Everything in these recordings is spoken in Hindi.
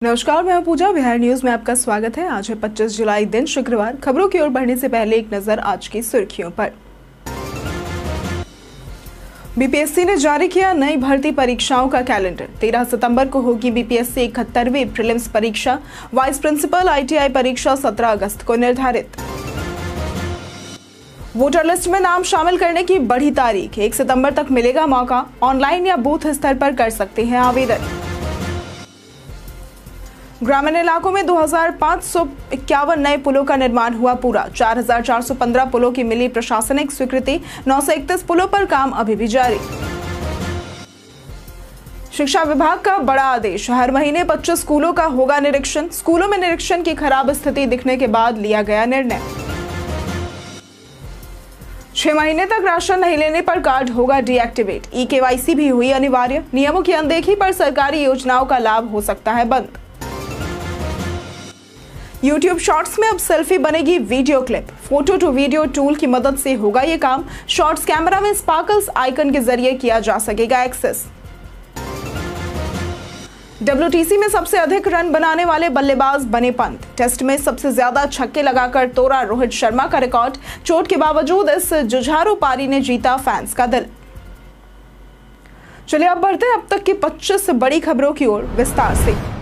नमस्कार, मैं हूं पूजा। बिहार न्यूज में आपका स्वागत है। आज है 25 जुलाई, दिन शुक्रवार। खबरों की ओर बढ़ने से पहले एक नजर आज की सुर्खियों पर। बीपीएससी ने जारी किया नई भर्ती परीक्षाओं का कैलेंडर। 13 सितंबर को होगी बीपीएससी 71वीं प्रीलिम्स परीक्षा। वाइस प्रिंसिपल आईटीआई परीक्षा 17 अगस्त को निर्धारित। वोटर लिस्ट में नाम शामिल करने की बढ़ी तारीख। 1 सितंबर तक मिलेगा मौका। ऑनलाइन या बूथ स्तर पर कर सकते हैं आवेदन। ग्रामीण इलाकों में 2551 नए पुलों का निर्माण हुआ पूरा। 4415 पुलों की मिली प्रशासनिक स्वीकृति। 931 पुलों पर काम अभी भी जारी। शिक्षा विभाग का बड़ा आदेश। हर महीने 25 स्कूलों का होगा निरीक्षण। स्कूलों में निरीक्षण की खराब स्थिति दिखने के बाद लिया गया निर्णय। 6 महीने तक राशन नहीं लेने पर कार्ड होगा डीएक्टिवेट। ई-केवाईसी भी हुई अनिवार्य। नियमों की अनदेखी पर सरकारी योजनाओं का लाभ हो सकता है बंद। YouTube शॉर्ट्स में अब सेल्फी बनेगी video clip. Photo to video tool की मदद से होगा ये काम। शॉर्ट्स कैमरा में स्पार्कल्स आइकन के जरिए किया जा सकेगा एक्सेस। WTC में सबसे अधिक रन बनाने वाले बल्लेबाज बने पंत। टेस्ट में सबसे ज्यादा छक्के लगाकर तोड़ा रोहित शर्मा का रिकॉर्ड। चोट के बावजूद इस जुझारू पारी ने जीता फैंस का दिल। चलिए अब बढ़ते हैं अब तक की 25 बड़ी खबरों की ओर विस्तार से।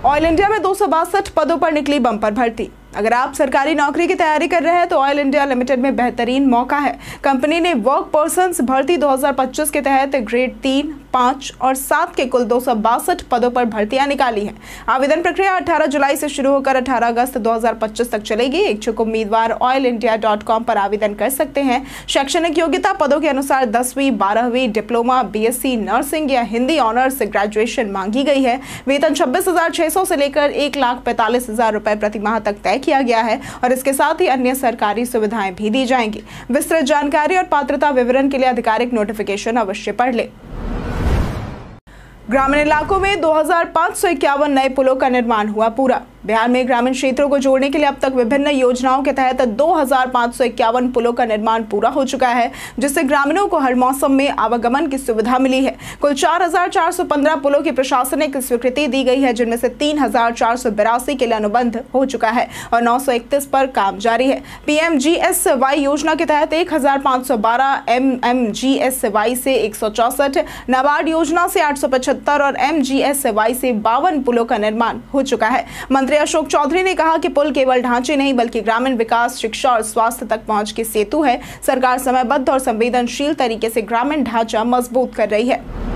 ऑयल इंडिया में 262 पदों पर निकली बम्पर भर्ती। अगर आप सरकारी नौकरी की तैयारी कर रहे हैं तो ऑयल इंडिया लिमिटेड में बेहतरीन मौका है। कंपनी ने वर्क पर्सन्स भर्ती 2025 के तहत ग्रेड 3, 5 और 7 के कुल 262 पदों पर भर्तियां निकाली हैं। आवेदन प्रक्रिया 18 जुलाई से शुरू होकर 18 अगस्त 2025 तक चलेगी। इच्छुक उम्मीदवार oilindia.com पर आवेदन कर सकते हैं। शैक्षणिक योग्यता पदों के अनुसार 10वीं, 12वीं, डिप्लोमा, बीएससी नर्सिंग या हिंदी ऑनर्स ग्रेजुएशन मांगी गई है। वेतन 26,600 से लेकर 1,45,000 रुपए प्रति माह तक तय किया गया है और इसके साथ ही अन्य सरकारी सुविधाएं भी दी जाएंगी। विस्तृत जानकारी और पात्रता विवरण के लिए आधिकारिक नोटिफिकेशन अवश्य पढ़ लें। ग्रामीण इलाकों में 2551 नए पुलों का निर्माण हुआ पूरा। बिहार में ग्रामीण क्षेत्रों को जोड़ने के लिए अब तक विभिन्न योजनाओं के तहत 2551 पुलों का निर्माण पूरा हो चुका है, जिससे ग्रामीणों को हर मौसम में आवागमन की सुविधा मिली है। कुल 4415 पुलों की प्रशासनिक स्वीकृति दी गई है, जिनमें से 3482 के लिए अनुबंध हो चुका है और 931 पर काम जारी है। PMGSY योजना के तहत 1512, MMGSY से 164, नाबार्ड योजना से 875 और MGSY से 52 पुलों का निर्माण हो चुका है। मंत्री अशोक चौधरी ने कहा कि पुल केवल ढांचे नहीं बल्कि ग्रामीण विकास, शिक्षा और स्वास्थ्य तक पहुंच के सेतु है। सरकार समयबद्ध और संवेदनशील तरीके से ग्रामीण ढांचा मजबूत कर रही है।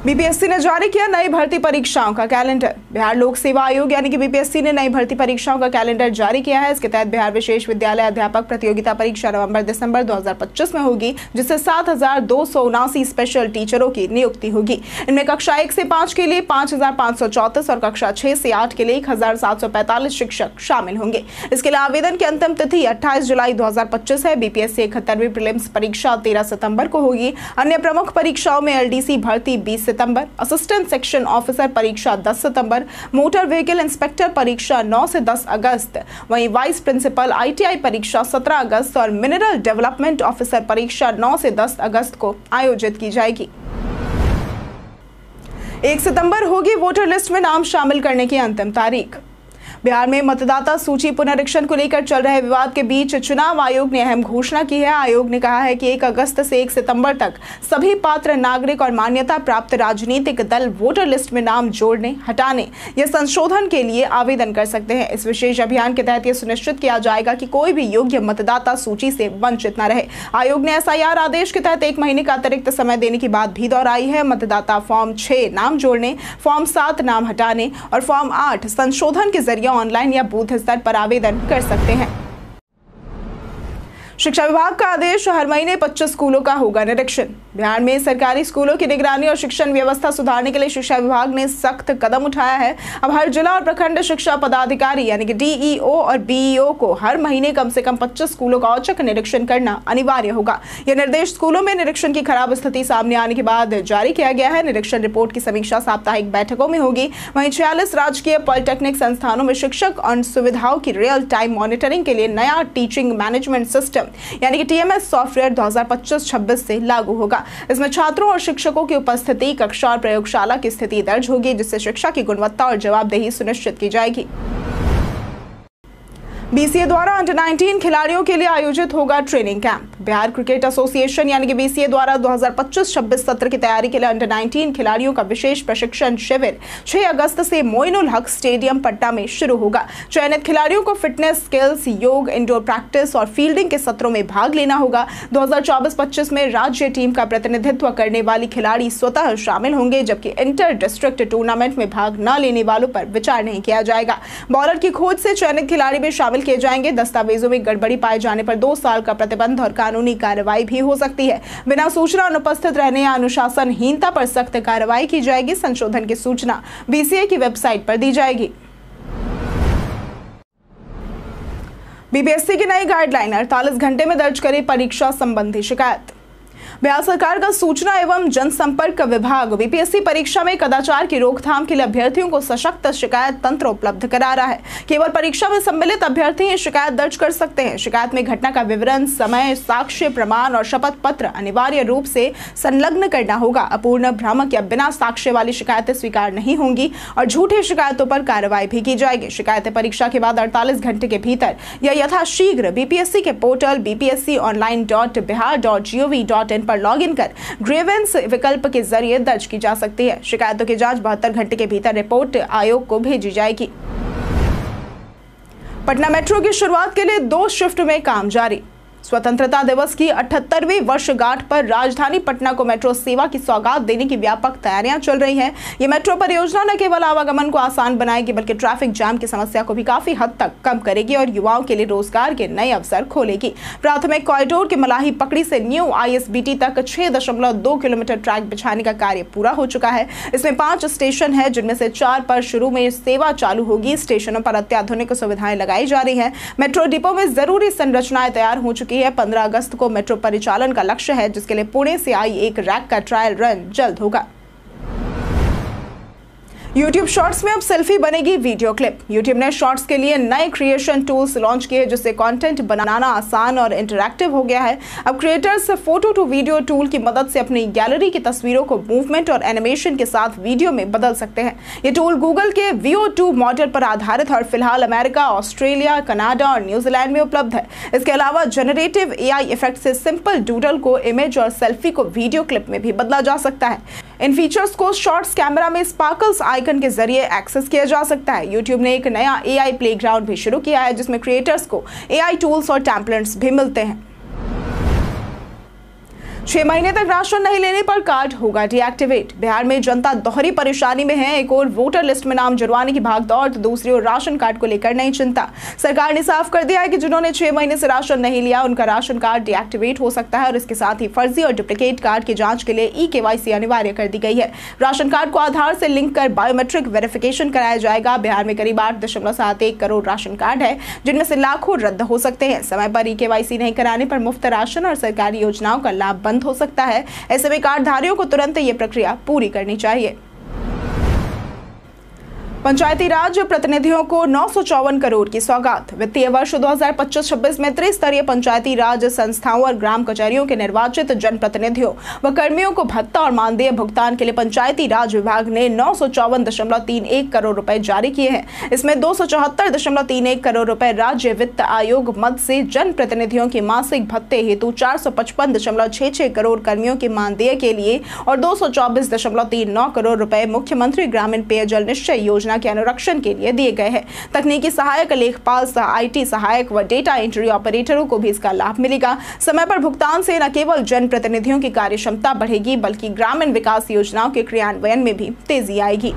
बीपीएससी ने जारी किया नई भर्ती परीक्षाओं का कैलेंडर। बिहार लोक सेवा आयोग यानी कि बीपीएससी ने नई भर्ती परीक्षाओं का कैलेंडर जारी किया है। इसके तहत बिहार विशेष विद्यालय अध्यापक प्रतियोगिता परीक्षा नवंबर-दिसंबर 2025 में होगी, जिससे 7279 स्पेशल टीचरों की नियुक्ति होगी। इनमें कक्षा 1 से 5 के लिए 5534 और कक्षा 6 से 8 के लिए 1745 शिक्षक शामिल होंगे। इसके लिए आवेदन की अंतिम तिथि 28 जुलाई 2025 है। बीपीएससी 71वीं प्रीलिम्स परीक्षा 13 सितंबर को होगी। अन्य प्रमुख परीक्षाओं में एलडीसी भर्ती 20 सितंबर, असिस्टेंट सेक्शन ऑफिसर परीक्षा 10 सितंबर, मोटर व्हीकल इंस्पेक्टर परीक्षा 9 से 10 अगस्त, वहीं वाइस प्रिंसिपल आईटीआई परीक्षा 17 अगस्त और मिनरल डेवलपमेंट ऑफिसर परीक्षा 9 से 10 अगस्त को आयोजित की जाएगी। 1 सितंबर होगी वोटर लिस्ट में नाम शामिल करने की अंतिम तारीख। बिहार में मतदाता सूची पुनरीक्षण को लेकर चल रहे विवाद के बीच चुनाव आयोग ने अहम घोषणा की है। आयोग ने कहा है कि 1 अगस्त से 1 सितंबर तक सभी पात्र नागरिक और मान्यता प्राप्त राजनीतिक दल वोटर लिस्ट में नाम जोड़ने, हटाने या संशोधन के लिए आवेदन कर सकते हैं। इस विशेष अभियान के तहत यह सुनिश्चित किया जाएगा कि कोई भी योग्य मतदाता सूची से वंचित न रहे। आयोग ने एसआईआर आदेश के तहत 1 महीने का अतिरिक्त समय देने की बात भी दोहराई है। मतदाता फॉर्म 6 नाम जोड़ने, फॉर्म 7 नाम हटाने और फॉर्म 8 संशोधन के जरिए ऑनलाइन या बूथ स्तर पर आवेदन कर सकते हैं। शिक्षा विभाग का आदेश, हर महीने 25 स्कूलों का होगा निरीक्षण। बिहार में सरकारी स्कूलों की निगरानी और शिक्षण व्यवस्था सुधारने के लिए शिक्षा विभाग ने सख्त कदम उठाया है। अब हर जिला और प्रखंड शिक्षा पदाधिकारी यानी कि डीईओ और बीईओ को हर महीने कम से कम 25 स्कूलों का औचक निरीक्षण करना अनिवार्य होगा। यह निर्देश स्कूलों में निरीक्षण की खराब स्थिति सामने आने के बाद जारी किया गया है। निरीक्षण रिपोर्ट की समीक्षा साप्ताहिक बैठकों में होगी। वहीं 46 राजकीय पॉलिटेक्निक संस्थानों में शिक्षक और सुविधाओं की रियल टाइम मॉनिटरिंग के लिए नया टीचिंग मैनेजमेंट सिस्टम यानी कि TMS सॉफ्टवेयर 2025-26 से लागू होगा। इसमें छात्रों और शिक्षकों की उपस्थिति, कक्षा और प्रयोगशाला की स्थिति दर्ज होगी, जिससे शिक्षा की गुणवत्ता और जवाबदेही सुनिश्चित की जाएगी। BCA द्वारा अंडर 19 खिलाड़ियों के लिए आयोजित होगा training camp. Bihar cricket association यानी कि BCA द्वारा 2025-26 सत्र की तैयारी के लिए अंडर 19 खिलाड़ियों का विशेष प्रशिक्षण शिविर 6 अगस्त से मोइनुल हक स्टेडियम पटना में शुरू होगा। चयनित खिलाड़ियों को फिटनेस, स्किल्स, योग, इंडोर प्रैक्टिस और फील्डिंग के सत्रों में भाग लेना होगा। 2024-25 में राज्य टीम का प्रतिनिधित्व करने वाली खिलाड़ी स्वतः शामिल होंगे, जबकि इंटर डिस्ट्रिक्ट टूर्नामेंट में भाग न लेने वालों पर विचार नहीं किया जाएगा। बॉलर की खोज से चयनित खिलाड़ी भी शामिल किए जाएंगे। दस्तावेजों में गड़बड़ी पाए जाने पर 2 साल का प्रतिबंध और कानूनी कार्रवाई भी हो सकती है। बिना सूचना अनुपस्थित रहने या अनुशासनहीनता पर सख्त कार्रवाई की जाएगी। संशोधन की सूचना BCA की वेबसाइट पर दी जाएगी। BPSC की नई गाइडलाइन 48 घंटे में दर्ज करे परीक्षा संबंधी शिकायत। बिहार सरकार का सूचना एवं जनसंपर्क विभाग BPSC परीक्षा में कदाचार की रोकथाम के लिए अभ्यर्थियों को सशक्त शिकायत तंत्र उपलब्ध करा रहा है। केवल परीक्षा में सम्मिलित अभ्यर्थी ही शिकायत दर्ज कर सकते हैं। शिकायत में घटना का विवरण, समय, साक्ष्य, प्रमाण और शपथ पत्र अनिवार्य रूप से संलग्न करना होगा। अपूर्ण, भ्रामक या बिना साक्ष्य वाली शिकायतें स्वीकार नहीं होंगी और झूठी शिकायतों पर कार्रवाई भी की जाएगी। शिकायतें परीक्षा के बाद 48 घंटे के भीतर या यथाशीघ्र BPSC के पोर्टल bpsconline.bihar.gov.in पर लॉगिन कर ग्रीवेंस विकल्प के जरिए दर्ज की जा सकती है। शिकायतों की जांच 72 घंटे के भीतर रिपोर्ट आयोग को भेजी जाएगी। पटना मेट्रो की शुरुआत के लिए 2 शिफ्ट में काम जारी। स्वतंत्रता दिवस की 78वीं वर्षगांठ पर राजधानी पटना को मेट्रो सेवा की सौगात देने की व्यापक तैयारियां चल रही हैं। ये मेट्रो परियोजना न केवल आवागमन को आसान बनाएगी, बल्कि ट्रैफिक जाम की समस्या को भी काफी हद तक कम करेगी और युवाओं के लिए रोजगार के नए अवसर खोलेगी। प्राथमिक कॉरिडोर के मलाही पकड़ी से न्यू ISBT तक 6.2 किलोमीटर ट्रैक बिछाने का कार्य पूरा हो चुका है। इसमें 5 स्टेशन है, जिनमें से 4 पर शुरू में सेवा चालू होगी। स्टेशनों पर अत्याधुनिक सुविधाएं लगाई जा रही है। मेट्रो डिपो में जरूरी संरचनाएं तैयार हो चुकी है। 15 अगस्त को मेट्रो परिचालन का लक्ष्य है, जिसके लिए पुणे से आई एक रैक का ट्रायल रन जल्द होगा। YouTube शॉर्ट्स में अब सेल्फी बनेगी वीडियो क्लिप। YouTube ने शॉर्ट्स के लिए नए क्रिएशन टूल्स लॉन्च किए, जिससे कंटेंट बनाना आसान और इंटरैक्टिव हो गया है। अब creators photo to video tool की मदद से अपनी गैलरी की तस्वीरों को मूवमेंट और एनिमेशन के साथ वीडियो में बदल सकते हैं। ये टूल गूगल के VO2 मॉडल पर आधारित है और फिलहाल अमेरिका, ऑस्ट्रेलिया, कनाडा और न्यूजीलैंड में उपलब्ध है। इसके अलावा जनरेटिव AI इफेक्ट से सिंपल डूडल को इमेज और सेल्फी को वीडियो क्लिप में भी बदला जा सकता है। इन फीचर्स को शॉर्ट्स कैमरा में स्पार्कल्स आइकन के जरिए एक्सेस किया जा सकता है। YouTube ने एक नया AI प्लेग्राउंड भी शुरू किया है, जिसमें क्रिएटर्स को AI टूल्स और टेम्पलेट्स भी मिलते हैं। 6 महीने तक राशन नहीं लेने पर कार्ड होगा डीएक्टिवेट। बिहार में जनता दोहरी परेशानी में है। एक और वोटर लिस्ट में नाम जुड़वाने की भागदौड़, तो दूसरी ओर राशन कार्ड को लेकर नई चिंता। सरकार ने साफ कर दिया है कि जिन्होंने 6 महीने से राशन नहीं लिया, उनका राशन कार्ड डीएक्टिवेट हो सकता है और इसके साथ ही फर्जी और डुप्लीकेट कार्ड की जांच के लिए eKYC अनिवार्य कर दी गई है। राशन कार्ड को आधार से लिंक कर बायोमेट्रिक वेरिफिकेशन कराया जाएगा। बिहार में करीब 8.71 करोड़ राशन कार्ड है, जिनमें से लाखों रद्द हो सकते हैं। समय पर eKYC नहीं कराने पर मुफ्त राशन और सरकारी योजनाओं का लाभ बंद हो सकता है। ऐसे में कार्डधारियों को तुरंत ये प्रक्रिया पूरी करनी चाहिए। पंचायती राज प्रतिनिधियों को 954 करोड़ की सौगात। वित्तीय वर्ष 2025-26 में त्रिस्तरीय पंचायती राज संस्थाओं और ग्राम कचहरियों के निर्वाचित जनप्रतिनिधियों व कर्मियों को भत्ता और मानदेय भुगतान के लिए पंचायती राज विभाग ने 954.31 करोड़ रुपए जारी किए हैं। इसमें 274.31 करोड़ रुपए राज्य वित्त आयोग मद से जनप्रतिनिधियों के मासिक भत्ते हेतु 455.66 करोड़ कर्मियों के मानदेय के लिए और 224.39 करोड़ रुपए मुख्यमंत्री ग्रामीण पेयजल निश्चय योजना के अनुरक्षण के लिए दिए गए हैं। तकनीकी सहायक, लेखपाल, IT सहायक व डेटा एंट्री ऑपरेटरों को भी इसका लाभ मिलेगा। समय पर भुगतान से न केवल जनप्रतिनिधियों की कार्यक्षमता बढ़ेगी, बल्कि ग्रामीण विकास योजनाओं के क्रियान्वयन में भी तेजी आएगी।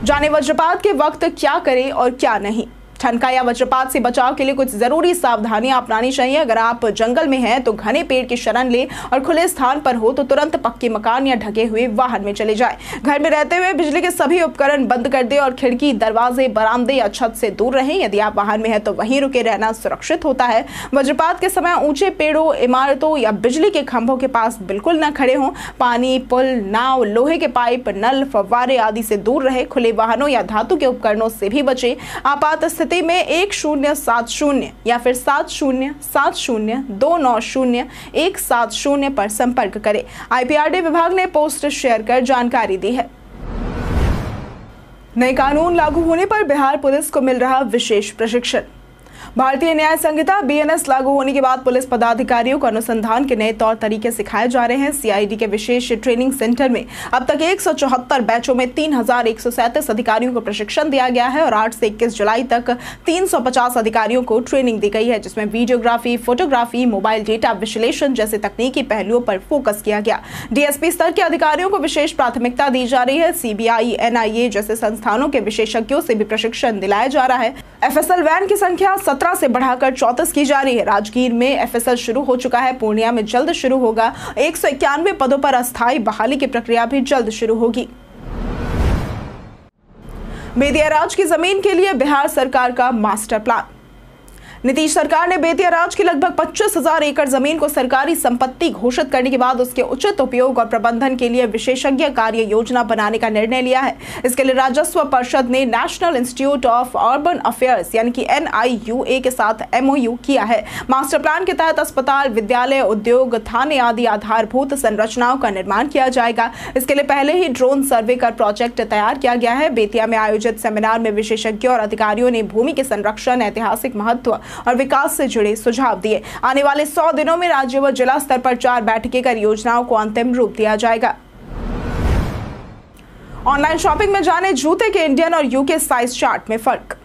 जाने वज्रपात के वक्त क्या करें और क्या नहीं। ठनका या वज्रपात से बचाव के लिए कुछ जरूरी सावधानियां अपनानी चाहिए। अगर आप जंगल में हैं तो घने पेड़ की शरण ले और खुले स्थान पर हो तो तुरंत पक्के मकान या ढके हुए वाहन में चले जाएं। घर में रहते हुए बिजली के सभी उपकरण बंद कर दें और खिड़की, दरवाजे, बरामदे या छत से दूर रहें। यदि आप वाहन में हैं तो वहीं रुके रहना सुरक्षित होता है। वज्रपात के समय ऊंचे पेड़ों, इमारतों या बिजली के खंभों के पास बिल्कुल न खड़े हों। पानी, पुल, नाव, लोहे के पाइप, नल, फव्वारे आदि से दूर रहे। खुले वाहनों या धातु के उपकरणों से भी बचें। आपात स्थिति भर्ती में 1070 या फिर 7070290170 पर संपर्क करें। IPRD विभाग ने पोस्ट शेयर कर जानकारी दी है। नए कानून लागू होने पर बिहार पुलिस को मिल रहा विशेष प्रशिक्षण। भारतीय न्याय संहिता BNS लागू होने के बाद पुलिस पदाधिकारियों को अनुसंधान के नए तौर तरीके सिखाए जा रहे हैं। CID के विशेष ट्रेनिंग सेंटर में अब तक 174 बैचों में 3137 अधिकारियों को प्रशिक्षण दिया गया है और 8 से 21 जुलाई तक 350 अधिकारियों को ट्रेनिंग दी गई है, जिसमें वीडियोग्राफी, फोटोग्राफी, मोबाइल डेटा विश्लेषण जैसे तकनीकी पहलुओं पर फोकस किया गया। DSP स्तर के अधिकारियों को विशेष प्राथमिकता दी जा रही है। CBI, NIA जैसे संस्थानों के विशेषज्ञों से भी प्रशिक्षण दिलाया जा रहा है। FSL वैन की संख्या 17 से बढ़ाकर 34 की जा रही है। राजगीर में FSL शुरू हो चुका है। पूर्णिया में जल्द शुरू होगा। 191 पदों पर अस्थायी बहाली की प्रक्रिया भी जल्द शुरू होगी। बेतिया राज की जमीन के लिए बिहार सरकार का मास्टर प्लान। नीतीश सरकार ने बेतिया राज की लगभग 25,000 एकड़ जमीन को सरकारी संपत्ति घोषित करने के बाद उसके उचित उपयोग और प्रबंधन के लिए विशेषज्ञ कार्य योजना बनाने का निर्णय लिया है। इसके लिए राजस्व परिषद ने national institute of urban affairs यानी कि NIUA के साथ MOU किया है। मास्टर प्लान के तहत अस्पताल, विद्यालय, उद्योग, थाने आदि आधारभूत संरचनाओं का निर्माण किया जाएगा। इसके लिए पहले ही ड्रोन सर्वे का प्रोजेक्ट तैयार किया गया है। बेतिया में आयोजित सेमिनार में विशेषज्ञों और अधिकारियों ने भूमि के संरक्षण, ऐतिहासिक महत्व और विकास से जुड़े सुझाव दिए। आने वाले 100 दिनों में राज्य व जिला स्तर पर 4 बैठकें कर योजनाओं को अंतिम रूप दिया जाएगा। ऑनलाइन शॉपिंग में जाने जूते के इंडियन और UK साइज चार्ट में फर्क।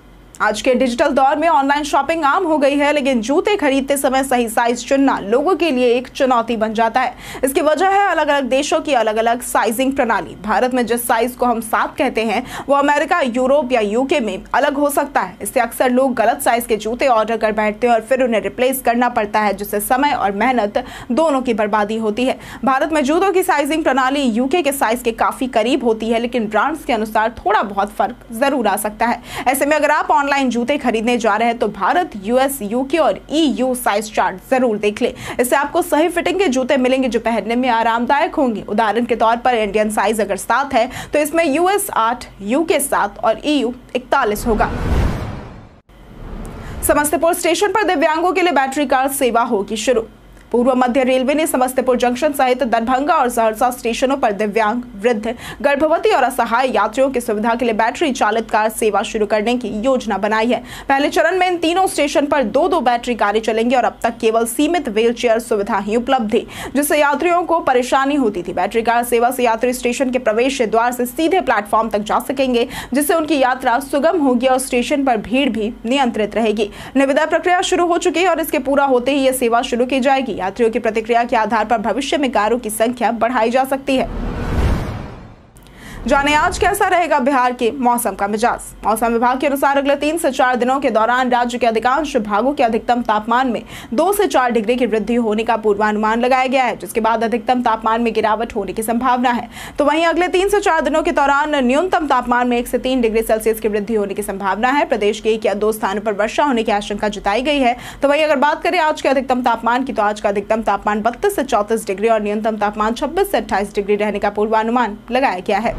आज के डिजिटल दौर में ऑनलाइन शॉपिंग आम हो गई है, लेकिन जूते खरीदते समय सही साइज चुनना लोगों के लिए एक चुनौती बन जाता है। इसकी वजह है अलग अलग देशों की अलग अलग साइजिंग प्रणाली। भारत में जिस साइज को हम 7 कहते हैं वो अमेरिका, यूरोप या UK में अलग हो सकता है। इससे अक्सर लोग गलत साइज के जूते ऑर्डर कर बैठते हैं और फिर उन्हें रिप्लेस करना पड़ता है, जिससे समय और मेहनत दोनों की बर्बादी होती है। भारत में जूतों की साइजिंग प्रणाली UK के साइज के काफी करीब होती है, लेकिन ब्रांड्स के अनुसार थोड़ा बहुत फर्क जरूर आ सकता है। ऐसे में अगर आप ऑनलाइन जूते खरीदने जा रहे हैं तो भारत, US, UK और EU साइज चार्ट जरूर देख लें। इससे आपको सही फिटिंग के जूते मिलेंगे जो पहनने में आरामदायक होंगे। उदाहरण के तौर पर इंडियन साइज अगर 7 है तो इसमें US 8, UK 7 और EU 41 होगा। समस्तीपुर स्टेशन पर दिव्यांगों के लिए बैटरी कार सेवा होगी शुरू। पूर्व मध्य रेलवे ने समस्तीपुर जंक्शन सहित दरभंगा और सहरसा स्टेशनों पर दिव्यांग, वृद्ध, गर्भवती और असहाय यात्रियों की सुविधा के लिए बैटरी चालित कार सेवा शुरू करने की योजना बनाई है। पहले चरण में इन तीनों स्टेशन पर 2-2 बैटरी कारें चलेंगी और अब तक केवल सीमित व्हीलचेयर सुविधा ही उपलब्ध थी, जिससे यात्रियों को परेशानी होती थी। बैटरी कार सेवा से यात्री स्टेशन के प्रवेश द्वार से सीधे प्लेटफॉर्म तक जा सकेंगे, जिससे उनकी यात्रा सुगम होगी और स्टेशन पर भीड़ भी नियंत्रित रहेगी। निविदा प्रक्रिया शुरू हो चुकी है और इसके पूरा होते ही यह सेवा शुरू की जाएगी। यात्रियों की प्रतिक्रिया के आधार पर भविष्य में कारों की संख्या बढ़ाई जा सकती है। जाने आज कैसा रहेगा बिहार के मौसम का मिजाज। मौसम विभाग के अनुसार अगले 3 से 4 दिनों के दौरान राज्य के अधिकांश भागों के अधिकतम तापमान में 2 से 4 डिग्री की वृद्धि होने का पूर्वानुमान लगाया गया है, जिसके बाद अधिकतम तापमान में गिरावट होने की संभावना है। तो वहीं अगले 3 से 4 दिनों के दौरान न्यूनतम तापमान में 1 से 3 डिग्री सेल्सियस की वृद्धि होने की संभावना है। प्रदेश के 1 या 2 स्थानों पर वर्षा होने की आशंका जताई गई है। तो वहीं अगर बात करें आज के अधिकतम तापमान की, तो आज का अधिकतम तापमान 32 से 34 डिग्री और न्यूनतम तापमान 26 से 28 डिग्री रहने का पूर्वानुमान लगाया गया है।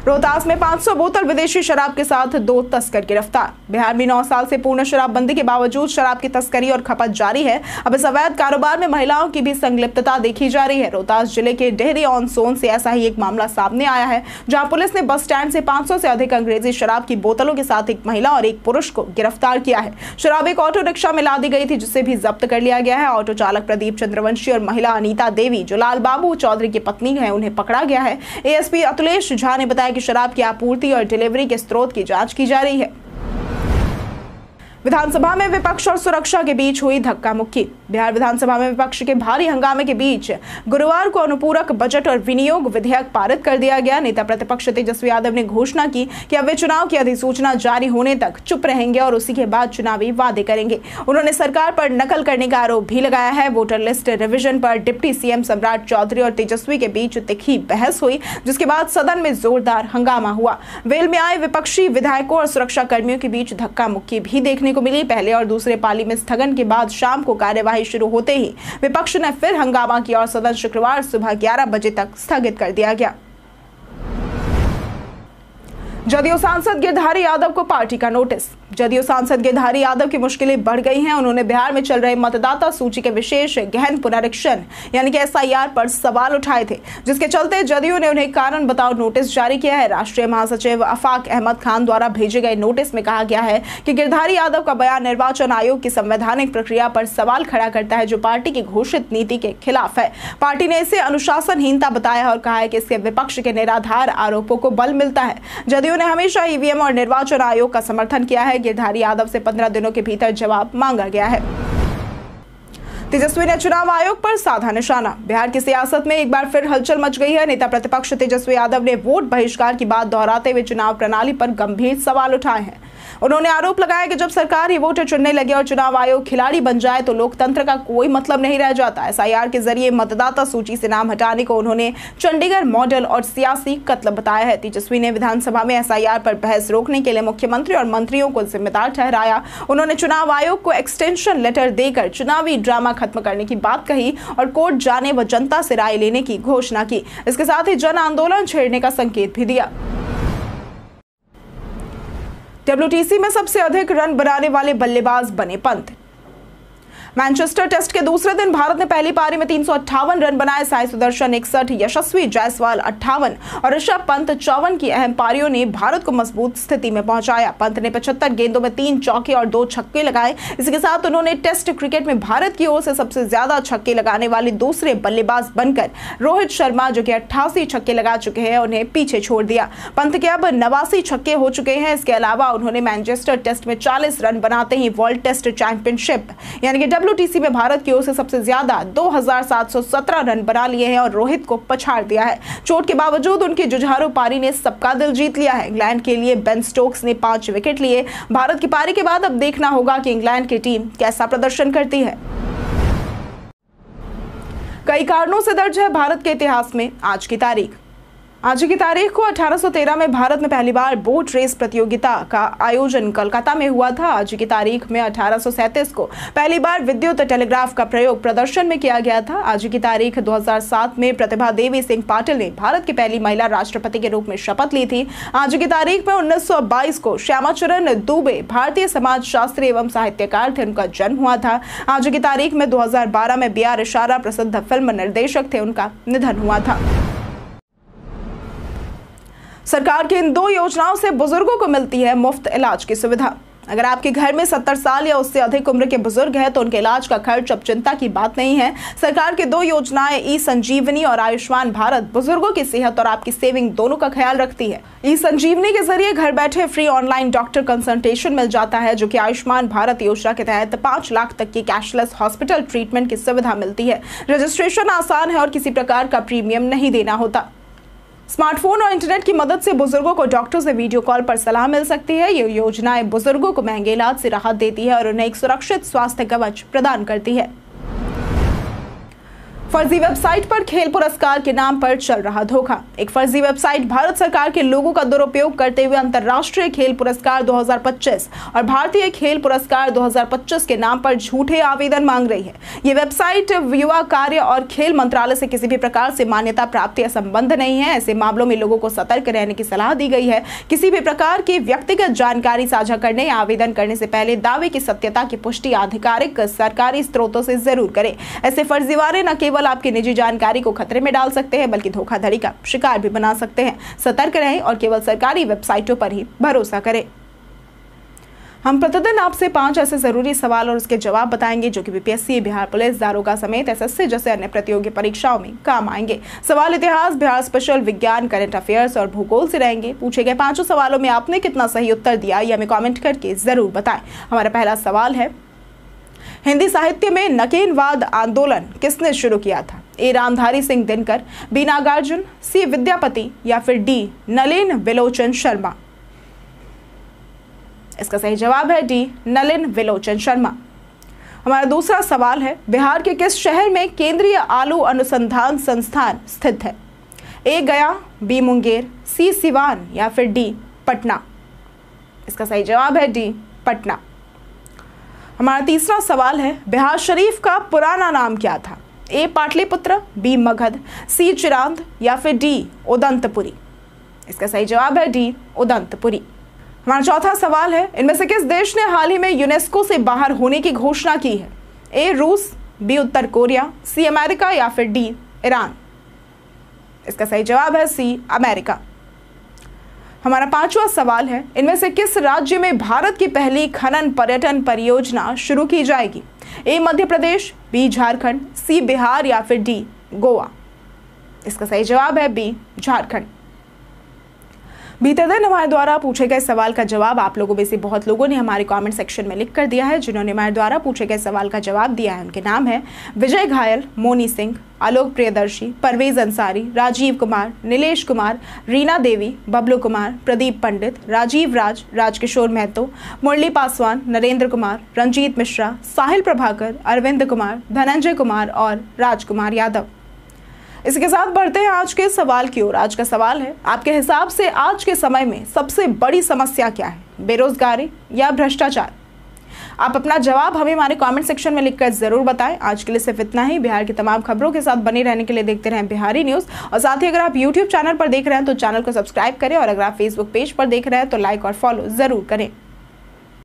रोहतास में 500 बोतल विदेशी शराब के साथ 2 तस्कर गिरफ्तार। बिहार में 9 साल से पूर्ण शराबबंदी के बावजूद शराब की तस्करी और खपत जारी है। अब इस अवैध कारोबार में महिलाओं की भी संलिप्तता देखी जा रही है। रोहतास जिले के डेहरी ऑन सोन से ऐसा ही एक मामला सामने आया है, जहां पुलिस ने बस स्टैंड से 500 से अधिक अंग्रेजी शराब की बोतलों के साथ एक महिला और एक पुरुष को गिरफ्तार किया है। शराब एक ऑटो रिक्शा में लादी गई थी, जिसे भी जब्त कर लिया गया है। ऑटो चालक प्रदीप चंद्रवंशी और महिला अनीता देवी, जो लाल बाबू चौधरी की पत्नी है, उन्हें पकड़ा गया है। ASP अतुलेश झा ने बताया कि शराब की आपूर्ति और डिलीवरी के स्रोत की जांच की जा रही है। विधानसभा में विपक्ष और सुरक्षा के बीच हुई धक्का मुक्की। बिहार विधानसभा में विपक्ष के भारी हंगामे के बीच गुरुवार को अनुपूरक बजट और विनियोग विधेयक पारित कर दिया गया। नेता प्रतिपक्ष तेजस्वी यादव ने घोषणा की कि अब वे चुनाव की अधिसूचना जारी होने तक चुप रहेंगे और उसी के बाद चुनावी वादे करेंगे। उन्होंने सरकार पर नकल करने का आरोप भी लगाया है। वोटर लिस्ट रिवीजन पर डिप्टी CM सम्राट चौधरी और तेजस्वी के बीच तीखी बहस हुई, जिसके बाद सदन में जोरदार हंगामा हुआ। वेल में आए विपक्षी विधायकों और सुरक्षा कर्मियों के बीच धक्का मुक्की भी देखने को मिली। पहले और दूसरे पाली में स्थगन के बाद शाम को कार्यवाही शुरू होते ही विपक्ष ने फिर हंगामा किया और सदन शुक्रवार सुबह 11 बजे तक स्थगित कर दिया गया। जदयू सांसद गिरधारी यादव को पार्टी का नोटिस। जदयू सांसद गिरधारी यादव की मुश्किलें बढ़ गई हैं। उन्होंने बिहार में चल रहे मतदाता सूची के विशेष गहन पुनरीक्षण यानी कि SIR पर सवाल उठाए थे, जिसके चलते जदयू ने उन्हें कारण बताओ नोटिस जारी किया है। राष्ट्रीय महासचिव अफाक अहमद खान द्वारा भेजे गए नोटिस में कहा गया है कि गिरधारी यादव का बयान निर्वाचन आयोग की संवैधानिक प्रक्रिया पर सवाल खड़ा करता है, जो पार्टी की घोषित नीति के खिलाफ है। पार्टी ने इसे अनुशासनहीनता बताया और कहा है कि इससे विपक्ष के निराधार आरोपों को बल मिलता है। जदयू ने हमेशा EVM और निर्वाचन आयोग का समर्थन किया है। गिरधारी यादव से 15 दिनों के भीतर जवाब मांगा गया है। तेजस्वी ने चुनाव आयोग पर साधा निशाना। बिहार की सियासत में एक बार फिर हलचल मच गई है। नेता प्रतिपक्ष तेजस्वी यादव ने वोट बहिष्कार की बात दोहराते हुए चुनाव प्रणाली पर गंभीर सवाल उठाए हैं। उन्होंने आरोप लगाया कि जब सरकार ही वोटर चुनने लगे और चुनाव आयोग खिलाड़ी बन जाए तो लोकतंत्र का कोई मतलब नहीं रह जाता। SIR के जरिए मतदाता सूची से नाम हटाने को उन्होंने चंडीगढ़ मॉडल और सियासी कत्ल बताया है। तेजस्वी ने विधानसभा में SIR पर बहस रोकने के लिए मुख्यमंत्री और मंत्रियों को जिम्मेदार ठहराया। उन्होंने चुनाव आयोग को एक्सटेंशन लेटर देकर चुनावी ड्रामा खत्म करने की बात कही और कोर्ट जाने व जनता से राय लेने की घोषणा की। इसके साथ ही जन आंदोलन छेड़ने का संकेत भी दिया। WTC में सबसे अधिक रन बनाने वाले बल्लेबाज बने पंत। मैनचेस्टर टेस्ट के दूसरे दिन भारत ने पहली पारी में 358 रन बनाए। साई सुदर्शन 61, यशस्वी जायसवाल 58 और ऋषभ पंत 54 की अहम पारियों ने भारत को मजबूत स्थिति में पहुंचाया। पंत ने 75 गेंदों में 3 चौके और 2 छक्के लगाए। इसके साथ उन्होंने टेस्ट क्रिकेट में भारत की ओर से सबसे ज्यादा छक्के लगाने वाले दूसरे बल्लेबाज बनकर रोहित शर्मा, जो कि 88 छक्के लगा चुके हैं, उन्हें पीछे छोड़ दिया। पंत के अब 89 छक्के हो चुके हैं। इसके अलावा उन्होंने मैनचेस्टर टेस्ट में 40 रन बनाते ही वर्ल्ड टेस्ट चैंपियनशिप यानी कि WTC में भारत की ओर से सबसे ज्यादा 2717 रन बना लिए हैं और रोहित को पछाड़ दिया है। चोट के बावजूद उनकी जुझारू पारी ने सबका दिल जीत लिया है। इंग्लैंड के लिए बेन स्टोक्स ने 5 विकेट लिए। भारत की पारी के बाद अब देखना होगा कि इंग्लैंड की टीम कैसा प्रदर्शन करती है। कई कारणों से दर्ज है भारत के इतिहास में आज की तारीख। आज की तारीख को 1813 में भारत में पहली बार बोट रेस प्रतियोगिता का आयोजन कोलकाता में हुआ था। आज की तारीख में 1837 को पहली बार विद्युत टेलीग्राफ का प्रयोग प्रदर्शन में किया गया था। आज की तारीख 2007 में प्रतिभा देवी सिंह पाटिल ने भारत की पहली महिला राष्ट्रपति के रूप में शपथ ली थी। आज की तारीख में 1922 को श्यामाचरण दुबे भारतीय समाज शास्त्री एवं साहित्यकार थे, उनका जन्म हुआ था। आज की तारीख में 2012 में BR इशारा प्रसिद्ध फिल्म निर्देशक थे, उनका निधन हुआ था। सरकार की इन 2 योजनाओं से बुजुर्गों को मिलती है मुफ्त इलाज की सुविधा। अगर आपके घर में 70 साल या उससे अधिक उम्र के बुजुर्ग हैं तो उनके इलाज का खर्च अब चिंता की बात नहीं है। सरकार की 2 योजनाएं ई-संजीवनी और आयुष्मान भारत बुजुर्गों की सेहत और आपकी सेविंग दोनों का ख्याल रखती है। ई-संजीवनी के जरिए घर बैठे फ्री ऑनलाइन डॉक्टर कंसल्टेशन मिल जाता है, जो कि आयुष्मान भारत योजना के तहत 5 लाख तक की कैशलेस हॉस्पिटल ट्रीटमेंट की सुविधा मिलती है। रजिस्ट्रेशन आसान है और किसी प्रकार का प्रीमियम नहीं देना होता। स्मार्टफोन और इंटरनेट की मदद से बुजुर्गों को डॉक्टर से वीडियो कॉल पर सलाह मिल सकती है। ये योजनाएं बुजुर्गों को महंगे इलाज से राहत देती है और उन्हें एक सुरक्षित स्वास्थ्य कवच प्रदान करती है। फर्जी वेबसाइट पर खेल पुरस्कार के नाम पर चल रहा धोखा। एक फर्जी वेबसाइट भारत सरकार के लोगों का दुरुपयोग करते हुए अंतर्राष्ट्रीय खेल पुरस्कार 2025 और भारतीय खेल पुरस्कार 2025 के नाम पर झूठे आवेदन मांग रही है। ये वेबसाइट युवा कार्य और खेल मंत्रालय से किसी भी प्रकार से मान्यता प्राप्ति या संबंध नहीं है। ऐसे मामलों में लोगों को सतर्क रहने की सलाह दी गई है। किसी भी प्रकार की व्यक्तिगत जानकारी साझा करने या आवेदन करने से पहले दावे की सत्यता की पुष्टि आधिकारिक सरकारी स्रोतों से जरूर करें। ऐसे फर्जीवाड़े न केवल आपकी निजी जानकारी को खतरे में डाल सकते हैं बल्कि धोखाधड़ी का शिकार भी बना सकते हैं। सतर्क रहें और केवल सरकारी वेबसाइटों पर ही भरोसा करें। हम प्रतिदिन आपसे 5 ऐसे जरूरी सवाल और उसके जवाब बताएंगे जो कि BPSC, बिहार पुलिस, दारोगा समेत SSC जैसे अन्य प्रतियोगी परीक्षाओं में काम आएंगे। सवाल इतिहास, बिहार स्पेशल, विज्ञान, करंट अफेयर्स और भूगोल से रहेंगे। पूछे गए 5 सवालों में आपने कितना सही उत्तर दिया ये हमें कमेंट करके जरूर बताएं। हमारा पहला सवाल है, हिंदी साहित्य में नकेनवाद आंदोलन किसने शुरू किया था? A. Ramdhari Singh Dinkar, B. Nagarjuna, C. Vidyapati या फिर D. नलिन विलोचन शर्मा। इसका सही जवाब है D. नलिन विलोचन शर्मा। हमारा दूसरा सवाल है, बिहार के किस शहर में केंद्रीय आलू अनुसंधान संस्थान स्थित है? A. गया, B. मुंगेर, C. सिवान या फिर D. पटना। इसका सही जवाब है D. पटना। हमारा तीसरा सवाल है, बिहार शरीफ का पुराना नाम क्या था? A. Pataliputra, B. Magadh, C. Chirand या फिर D. उदंतपुरी। इसका सही जवाब है डी, उदंतपुरी। हमारा चौथा सवाल है, इनमें से किस देश ने हाल ही में यूनेस्को से बाहर होने की घोषणा की है? ए रूस, बी उत्तर कोरिया, सी अमेरिका या फिर डी ईरान। इसका सही जवाब है सी, अमेरिका। हमारा पांचवा सवाल है, इनमें से किस राज्य में भारत की पहली खनन पर्यटन परियोजना शुरू की जाएगी? ए मध्य प्रदेश, बी झारखंड, सी बिहार या फिर डी गोवा। इसका सही जवाब है बी, झारखंड। बीते दिन हमारे द्वारा पूछे गए सवाल का जवाब आप लोगों में से बहुत लोगों ने हमारे कमेंट सेक्शन में लिख कर दिया है। जिन्होंने हमारे द्वारा पूछे गए सवाल का जवाब दिया है उनके नाम है विजय घायल, मोनी सिंह, आलोक प्रियदर्शी, परवेज अंसारी, राजीव कुमार, नीलेश कुमार, रीना देवी, बबलू कुमार, प्रदीप पंडित, राजीव राज, राजकिशोर महतो, मुरली पासवान, नरेंद्र कुमार, रंजीत मिश्रा, साहिल प्रभाकर, अरविंद कुमार, धनंजय कुमार और राजकुमार यादव। इसके साथ बढ़ते हैं आज के सवाल की ओर। आज का सवाल है, आपके हिसाब से आज के समय में सबसे बड़ी समस्या क्या है? बेरोजगारी या भ्रष्टाचार? आप अपना जवाब हमें हमारे कमेंट सेक्शन में लिखकर जरूर बताएं। आज के लिए सिर्फ इतना ही। बिहार की तमाम खबरों के साथ बने रहने के लिए देखते रहें बिहारी न्यूज़। और साथ ही अगर आप यूट्यूब चैनल पर देख रहे हैं तो चैनल को सब्सक्राइब करें, और अगर आप फेसबुक पेज पर देख रहे हैं तो लाइक और फॉलो जरूर करें।